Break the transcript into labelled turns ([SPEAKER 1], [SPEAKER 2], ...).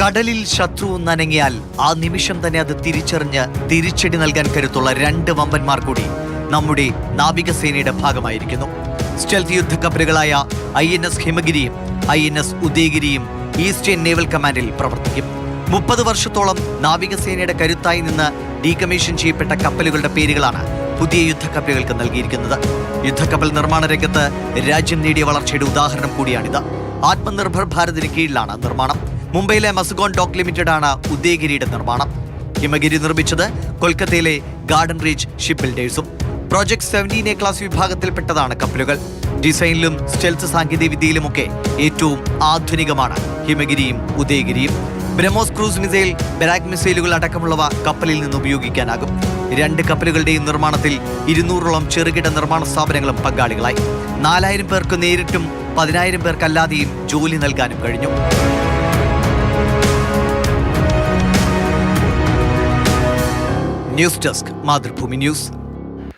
[SPEAKER 1] കടലിൽ ശത്രു നനങ്ങിയാൽ ആ നിമിഷം തന്നെ അത് തിരിച്ചറിഞ്ഞ് തിരിച്ചടി നൽകാൻ കരുത്തുള്ള 2 വമ്പന്മാർ കൂടി നമ്മുടെ നാവികസേനയുടെ ഭാഗമായിരിക്കുന്നു. സ്റ്റെൽത്ത് യുദ്ധക്കപ്പലുകളായ INS ഹിമഗിരിയും INS ഉദയഗിരിയും ഈസ്റ്റേൺ നേവൽ കമാൻഡിൽ പ്രവർത്തിക്കും. 30 വർഷത്തോളം നാവികസേനയുടെ കരുത്തായി നിന്ന് ഡീകമ്മീഷൻ ചെയ്യപ്പെട്ട കപ്പലുകളുടെ പേരുകളാണ് പുതിയ യുദ്ധക്കപ്പലുകൾക്ക് നൽകിയിരിക്കുന്നത്. യുദ്ധക്കപ്പൽ നിർമ്മാണ രംഗത്ത് രാജ്യം നേടിയ വളർച്ചയുടെ ഉദാഹരണം കൂടിയാണിത്. ആത്മനിർഭർ ഭാരതിന് കീഴിലാണ് നിർമ്മാണം. മുംബൈയിലെ മസ്ഗോൺ ഡോക്ക് ലിമിറ്റഡ് ആണ് ഉദയഗിരിയുടെ നിർമ്മാണം. ഹിമഗിരി നിർമ്മിച്ചത് കൊൽക്കത്തയിലെ ഗാർഡൻ റീച്ച് ഷിപ്പ് ബിൽഡേഴ്സും. പ്രോജക്ട് 17A ക്ലാസ് വിഭാഗത്തിൽപ്പെട്ടതാണ് കപ്പലുകൾ. ഡിസൈനിലും സ്റ്റെൽത്ത് സാങ്കേതിക വിദ്യയിലുമൊക്കെ ഏറ്റവും ആധുനികമാണ് ഹിമഗിരിയും ഉദയഗിരിയും. ബ്രഹ്മോസ് ക്രൂസ് മിസൈൽ, ബരാക് മിസൈലുകൾ അടക്കമുള്ളവ കപ്പലിൽ നിന്ന് ഉപയോഗിക്കാനാകും. 2 കപ്പലുകളുടെയും നിർമ്മാണത്തിൽ 200ഓളം ചെറുകിട നിർമ്മാണ സ്ഥാപനങ്ങളും പങ്കാളികളായി. 4000 പേർക്ക് നേരിട്ടും 10,000 പേർക്കല്ലാതെയും ജോലി നൽകാനും കഴിഞ്ഞു. News desk, Mathrubhumi news.